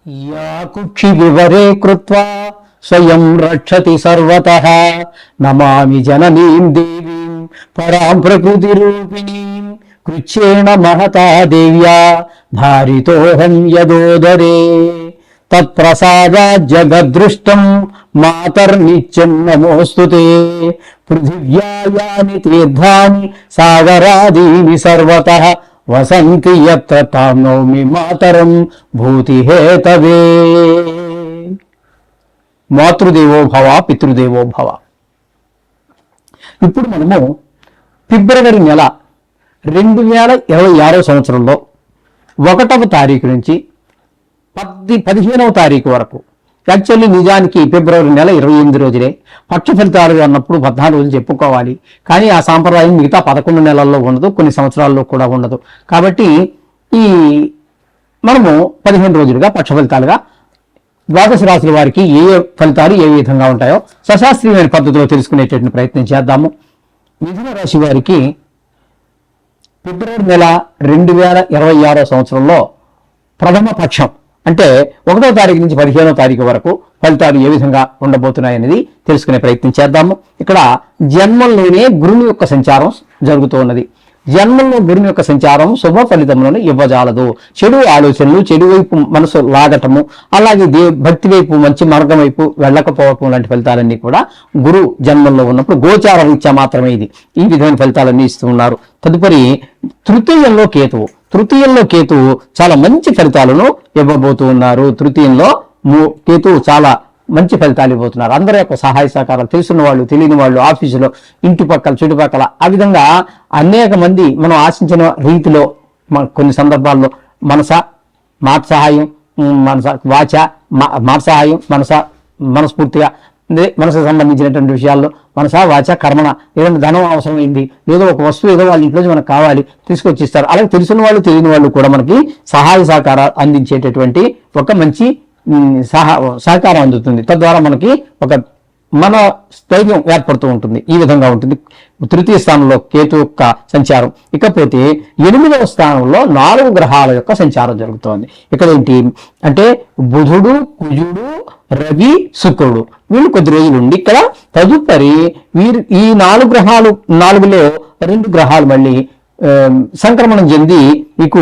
या कुक्षि विवरे कृत्वा स्वयं रक्षति सर्वतः नमामि जननीं देवीं परां प्रकृतिरूपिणीं कृच्छ्रेण महता देव्या धारितोऽहं यदोदरे तत्प्रसादात् जगद्दृष्टं मातर्नित्यं नमोऽस्तुते पृथिव्या यानि तीर्थानि सागरादीनि सर्वतः वसन्ति यत्र तां नौमि मातरं भूतिहेतवे మాతృదేవో భవ పితృదేవో భవ. ఇప్పుడు మనము ఫిబ్రవరి నెల 2026 సంవత్సరంలో 1వ తారీఖు నుంచి 15వ తారీఖు వరకు, యాక్చువల్లీ నిజానికి ఫిబ్రవరి నెల 28 రోజులే, పక్ష ఫలితాలు అన్నప్పుడు 14 రోజులు చెప్పుకోవాలి. కానీ ఆ సాంప్రదాయం మిగతా 11 నెలల్లో ఉండదు, కొన్ని సంవత్సరాల్లో కూడా ఉండదు. కాబట్టి ఈ మనము 15 రోజులుగా పక్ష ఫలితాలుగా ద్వాదశ రాశుల వారికి ఏ ఫలితాలు ఏ విధంగా ఉంటాయో సశాస్త్రీయమైన పద్ధతిలో తెలుసుకునేటటువంటి ప్రయత్నం చేద్దాము. మిథున రాశి వారికి ఫిబ్రవరి నెల 2026 సంవత్సరంలో ప్రథమ పక్షం అంటే 1వ తారీఖు నుంచి 15వ తారీఖు వరకు ఫలితాలు ఏ విధంగా ఉండబోతున్నాయి అనేది తెలుసుకునే ప్రయత్నం చేద్దాము. ఇక్కడ జన్మంలోనే గురుని యొక్క సంచారం జరుగుతూ ఉన్నది. జన్మంలో గురుని యొక్క సంచారం శుభ ఫలితములను ఇవ్వజాలదు. చెడు ఆలోచనలు, చెడు వైపు మనసు లాగటము, అలాగే భక్తి వైపు, మంచి మార్గం వైపు వెళ్ళకపోవటం లాంటి ఫలితాలన్నీ కూడా గురు జన్మంలో ఉన్నప్పుడు గోచార రీత్యా మాత్రమే ఈ విధమైన ఫలితాలన్నీ ఇస్తూ ఉన్నారు. తదుపరి తృతీయంలో కేతువు చాలా మంచి ఫలితాలను ఇవ్వబోతూ ఉన్నారు. తృతీయంలో కేతువు చాలా మంచి ఫలితాలు ఇవ్వబోతున్నారు. అందరి యొక్క సహాయ సహకారాలు, తెలుసున్న వాళ్ళు, తెలియని వాళ్ళు, ఆఫీసులో, ఇంటి పక్కల, చుట్టుపక్కల, ఆ విధంగా అనేక మంది మనం ఆశించిన రీతిలో కొన్ని సందర్భాల్లో మాట సహాయం, వాచ మాట సహాయం, మనస్ఫూర్తిగా మనసుకు సంబంధించినటువంటి విషయాల్లో వాచ కర్మణ ఏదైనా ధనం అవసరమైంది, ఏదో ఒక వస్తువు ఏదో వాళ్ళ ఇంట్లో మనకు కావాలి, తీసుకొచ్చిస్తారు. అలాగే తెలిసిన వాళ్ళు, తెలియని వాళ్ళు కూడా మనకి సహాయ సహకారాలు అందించేటటువంటి ఒక మంచి సహకారం అందుతుంది. తద్వారా మనకి ఒక మన స్థైర్యం ఏర్పడుతూ ఉంటుంది. ఈ విధంగా ఉంటుంది తృతీయ స్థానంలో కేతు యొక్క సంచారం. ఇకపోతే 8వ స్థానంలో 4 గ్రహాల యొక్క సంచారం జరుగుతోంది. ఇక్కడ ఏంటి అంటే బుధుడు, కుజుడు, రవి, శుక్రుడు వీళ్ళు కొద్ది రోజులు ఉండి ఇక్కడ తదుపరి ఈ 4 గ్రహాలు, 4లో 2 గ్రహాలు మళ్ళీ సంక్రమణం చెంది మీకు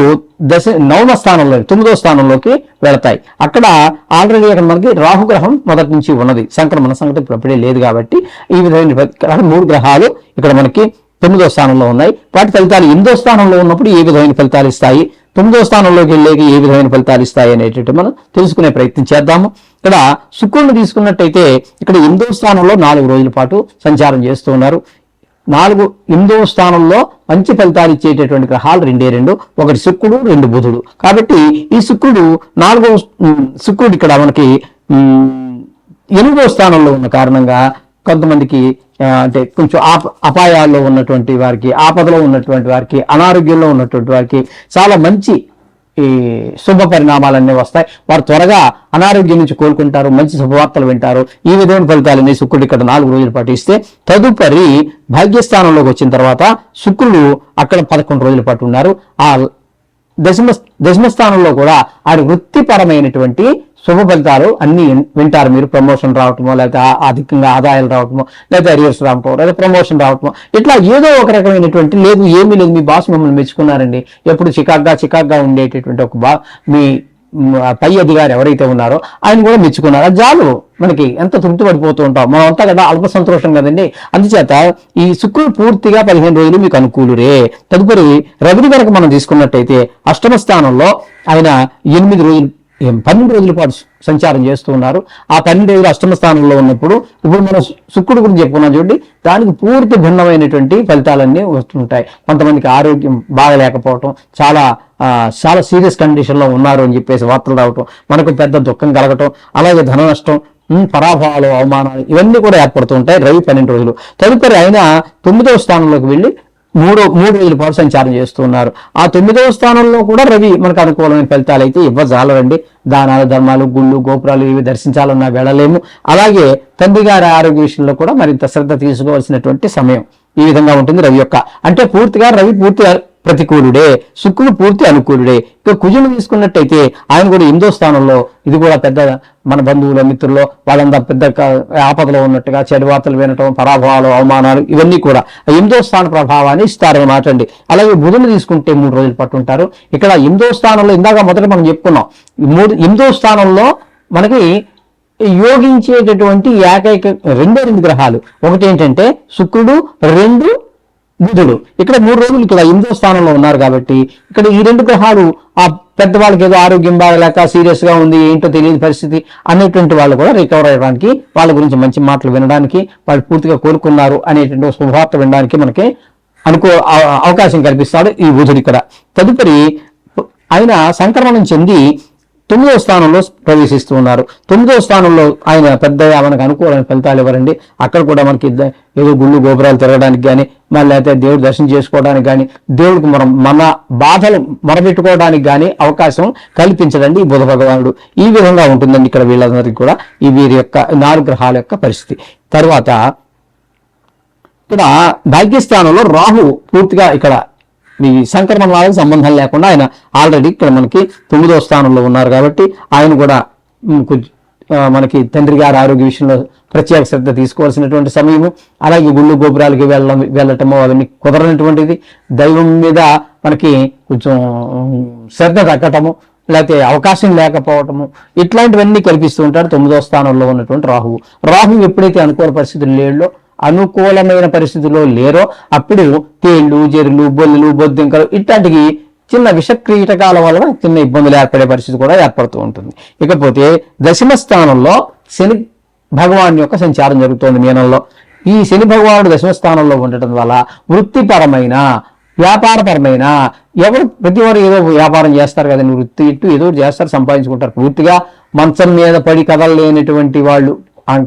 9వ స్థానంలో 9వ స్థానంలోకి వెళతాయి. అక్కడ ఆల్రెడీ అక్కడ మనకి రాహుగ్రహం మొదటి నుంచి ఉన్నది. సంక్రమణ సంగతి ఇప్పుడే లేదు కాబట్టి ఈ విధమైన 3 గ్రహాలు ఇక్కడ మనకి 9వ స్థానంలో ఉన్నాయి. వాటి ఫలితాలు 8వ స్థానంలో ఉన్నప్పుడు ఏ విధమైన ఫలితాలు ఇస్తాయి, 9వ స్థానంలోకి వెళ్ళేకి ఏ విధమైన ఫలితాలు ఇస్తాయి అనేటువంటి మనం తెలుసుకునే ప్రయత్నం చేద్దాము. ఇక్కడ శుక్రుడిని తీసుకున్నట్టయితే ఇక్కడ 8వ స్థానంలో 4 రోజుల పాటు సంచారం చేస్తూ ఉన్నారు. 8వ స్థానంలో మంచి ఫలితాలు ఇచ్చేటటువంటి గ్రహాలు 2 ఒకటి శుక్రుడు, 2 బుధుడు. కాబట్టి ఈ శుక్రుడు ఇక్కడ మనకి 8వ స్థానంలో ఉన్న కారణంగా కొంతమందికి అంటే కొంచెం అపాయాల్లో ఉన్నటువంటి వారికి, ఆపదలో ఉన్నటువంటి వారికి, అనారోగ్యంలో ఉన్నటువంటి వారికి చాలా మంచి ఈ శుభ పరిణామాలన్నీ వస్తాయి. వారు త్వరగా అనారోగ్యం నుంచి కోలుకుంటారు, మంచి శుభవార్తలు వింటారు. ఈ విధమైన ఫలితాలన్నీ శుక్రుడు ఇక్కడ 4 రోజుల పాటు ఇస్తే తదుపరి భాగ్యస్థానంలోకి వచ్చిన తర్వాత శుక్రుడు అక్కడ 11 రోజుల పాటు ఉన్నారు. ఆ దశమ స్థానంలో కూడా ఆయన వృత్తిపరమైనటువంటి శుభ ఫలితాలు అన్ని వింటారు. మీరు ప్రమోషన్ రావటమో, లేకపోతే అధికంగా ఆదాయాలు రావటమో, లేదా అరియర్స్ రావటమో, లేదా ప్రమోషన్ రావటమో, ఇట్లా ఏదో ఒక రకమైనటువంటి ఏమీ లేదు, మీ బాస్ మిమ్మల్ని మెచ్చుకున్నారండి, ఎప్పుడు చికాగ్గా ఉండేటటువంటి ఒక మీ పై అధికారి ఎవరైతే ఉన్నారో ఆయన కూడా మెచ్చుకున్నారు. అది చాలు, మనకి ఎంత తృప్తి పడిపోతూ ఉంటాం మనం అంతా కదా, అల్ప సంతోషం కదండి. అందుచేత ఈ శుక్రుడు పూర్తిగా 15 రోజులు మీకు అనుకూలురే. తదుపరి రవిని కనుక మనం తీసుకున్నట్టయితే 8వ స్థానంలో ఆయన 12 రోజుల పాటు సంచారం చేస్తూ ఉన్నారు. ఆ 12 రోజులు 8వ స్థానంలో ఉన్నప్పుడు ఇప్పుడు మనం శుక్రుడు గురించి చెప్పుకున్నాం చూడండి, దానికి పూర్తి భిన్నమైనటువంటి ఫలితాలన్నీ వస్తుంటాయి. కొంతమందికి ఆరోగ్యం బాగలేకపోవటం, చాలా సీరియస్ కండిషన్లో ఉన్నారు అని చెప్పేసి వార్తలు రావటం, మనకు పెద్ద దుఃఖం కలగటం, అలాగే ధన నష్టం, పరాభవాలు, అవమానాలు ఇవన్నీ కూడా ఏర్పడుతూ ఉంటాయి. రవి 12 రోజులు. తదుపరి ఆయన 9వ స్థానంలోకి వెళ్ళి 3 రోజుల పాటు సంచారం చేస్తూ ఉన్నారు. ఆ 9వ స్థానంలో కూడా రవి మనకు అనుకూలమైన ఫలితాలు అయితే ఇవ్వజాలరండి. దానాలు, ధర్మాలు, గుళ్ళు, గోపురాలు ఇవి దర్శించాలన్నా వెళ్ళలేము. అలాగే తండ్రి గారి ఆరోగ్య విషయంలో కూడా మరింత శ్రద్ధ తీసుకోవాల్సినటువంటి సమయం ఈ విధంగా ఉంటుంది రవి యొక్క. అంటే పూర్తిగా రవి ప్రతికూలుడే, శుక్రుడు పూర్తి అనుకూలుడే. ఇక కుజుని తీసుకున్నట్టయితే ఆయన కూడా 8వ స్థానంలో, ఇది కూడా పెద్ద మన బంధువుల మిత్రుల్లో వాళ్ళంతా పెద్ద ఆపదలో ఉన్నట్టుగా చెడు వార్తలు వినటం, పరాభవాలు, అవమానాలు ఇవన్నీ కూడా 8వ స్థాన ప్రభావాన్ని ఇస్తారన్నమాట అండి. అలాగే బుధుని తీసుకుంటే 3 రోజులు పట్టుంటారు. ఇక్కడ 8వ స్థానంలో ఇందాక మొదట మనం చెప్పుకున్నాం, 8వ స్థానంలో మనకి యోగించేటటువంటి ఏకైక 2 గ్రహాలు. ఒకటి ఏంటంటే శుక్రుడు, 2 బుధుడు. ఇక్కడ 3 రోజులు ఇక్కడ 8వ స్థానంలో ఉన్నారు కాబట్టి ఇక్కడ ఈ 2 గ్రహాలు ఆ పెద్దవాళ్ళకి ఏదో ఆరోగ్యం బాగలేక సీరియస్ గా ఉంది, ఏంటో తెలియని పరిస్థితి అనేటువంటి వాళ్ళు కూడా రికవర్ అయ్యడానికి, వాళ్ళ గురించి మంచి మాటలు వినడానికి, వాళ్ళు పూర్తిగా కోరుకున్నారు అనేటువంటి శుభవార్త వినడానికి మనకి అవకాశం కల్పిస్తాడు ఈ బుధుడు. ఇక్కడ తదుపరి ఆయన సంక్రమణం చెంది 9వ స్థానంలో ప్రవేశిస్తూ ఉన్నారు. 9వ స్థానంలో ఆయన పెద్దగా మనకు అనుకూలమైన ఫలితాలు ఇవ్వరండి. అక్కడ కూడా మనకి ఏదో గుళ్ళు గోపురాలు తిరగడానికి కానీ, మళ్ళీ అయితే దేవుడు దర్శనం చేసుకోవడానికి కానీ, దేవుడికి మన బాధలు మొరబెట్టుకోవడానికి కానీ అవకాశం కల్పించడండి ఈ బుధ భగవానుడు. ఈ విధంగా ఉంటుందండి ఇక్కడ వీళ్ళందరికీ కూడా ఈ వీరి యొక్క 4 గ్రహాల యొక్క పరిస్థితి. తర్వాత ఇక్కడ భాగ్యస్థానంలో రాహు పూర్తిగా ఇక్కడ ఈ సంక్రమణాలకు సంబంధం లేకుండా ఆయన ఆల్రెడీ ఇక్కడ మనకి 9వ స్థానంలో ఉన్నారు కాబట్టి ఆయన కూడా మనకి తండ్రి గారి ఆరోగ్య విషయంలో ప్రత్యేక శ్రద్ధ తీసుకోవాల్సినటువంటి సమయము. అలాగే గుళ్ళు గోపురాలకి వెళ్ళటము అవన్నీ కుదరనటువంటిది. దైవం మీద మనకి కొంచెం శ్రద్ధ తగ్గటము, లేకపోతే అవకాశం లేకపోవటము, ఇట్లాంటివన్నీ కల్పిస్తూ ఉంటాడు 9వ స్థానంలో ఉన్నటువంటి రాహువు. రాహువు ఎప్పుడైతే అనుకూలమైన పరిస్థితుల్లో లేరో అప్పుడు తేళ్లు, జెర్లు, బొల్లులు, బొద్దింకలు ఇట్లాంటివి చిన్న విషక్రీటకాల వలన చిన్న ఇబ్బందులు ఏర్పడే పరిస్థితి కూడా ఏర్పడుతూ ఉంటుంది. ఇకపోతే 10వ స్థానంలో శని భగవాన్ యొక్క సంచారం జరుగుతోంది మీనంలో. ఈ శని భగవానుడు 10వ స్థానంలో ఉండటం వల్ల వృత్తిపరమైన, వ్యాపారపరమైన, ప్రతి వారు ఏదో వ్యాపారం చేస్తారు కదండి, వృత్తి ఇట్టు ఏదో చేస్తారు, సంపాదించుకుంటారు. పూర్తిగా మంచం మీద పడి కదలలేనటువంటి వాళ్ళు,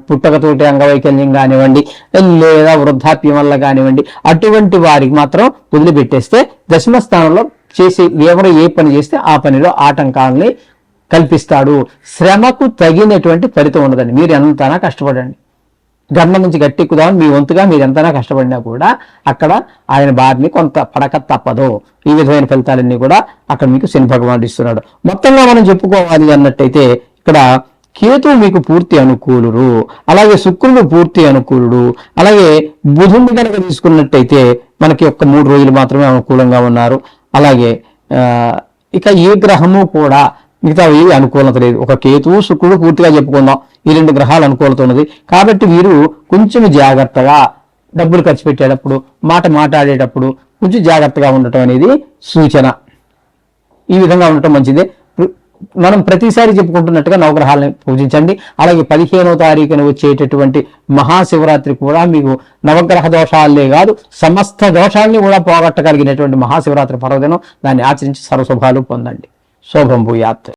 పుట్టకతోటి అంగవైకల్యం కానివ్వండి, లేదా వృద్ధాప్యం వల్ల కానివ్వండి, అటువంటి వారికి మాత్రం వదిలిపెట్టేస్తే 10వ స్థానంలో చేసి ఎవరు ఏ పని చేస్తే ఆ పనిలో ఆటంకాలని కల్పిస్తాడు. శ్రమకు తగినటువంటి ఫలితం ఉండదండి. మీరు ఎంతైనా కష్టపడండి, గర్భం నుంచి గట్టెక్కుదామని మీ వంతుగా మీరు ఎంతైనా కష్టపడినా కూడా అక్కడ ఆయన బారిని కొంత పడక తప్పదు. ఈ విధమైన ఫలితాలన్నీ కూడా అక్కడ మీకు శని భగవానుడు ఇస్తున్నాడు. మొత్తంగా మనం చెప్పుకోవాలి అన్నట్టయితే ఇక్కడ కేతు మీకు పూర్తి అనుకూలుడు, అలాగే శుక్రుడు పూర్తి అనుకూలుడు, అలాగే బుధుడిని కనుక తీసుకున్నట్టయితే మనకి 3 రోజులు మాత్రమే అనుకూలంగా ఉన్నారు. అలాగే ఇక ఏ గ్రహము కూడా మిగతా ఏవి అనుకూలత లేదు. ఒక కేతువు, శుక్రుడు పూర్తిగా చెప్పుకుందాం, ఈ 2 గ్రహాలు అనుకూలత ఉన్నది. కాబట్టి వీరు కొంచెం జాగ్రత్తగా డబ్బులు ఖర్చు పెట్టేటప్పుడు, మాట్లాడేటప్పుడు కొంచెం జాగ్రత్తగా ఉండటం అనేది సూచన. ఈ విధంగా ఉండటం మంచిదే. మనం ప్రతిసారి చెప్పుకుంటున్నట్టుగా నవగ్రహాలను పూజించండి. అలాగే 15వ తారీఖున వచ్చేటటువంటి మహాశివరాత్రి కూడా మీకు నవగ్రహ దోషాలే కాదు సమస్త దోషాలని కూడా పోగొట్టగలిగినటువంటి మహాశివరాత్రి పర్వదినం. దాన్ని ఆచరించి సర్వశుభాలు పొందండి. శోభం భూయాత్.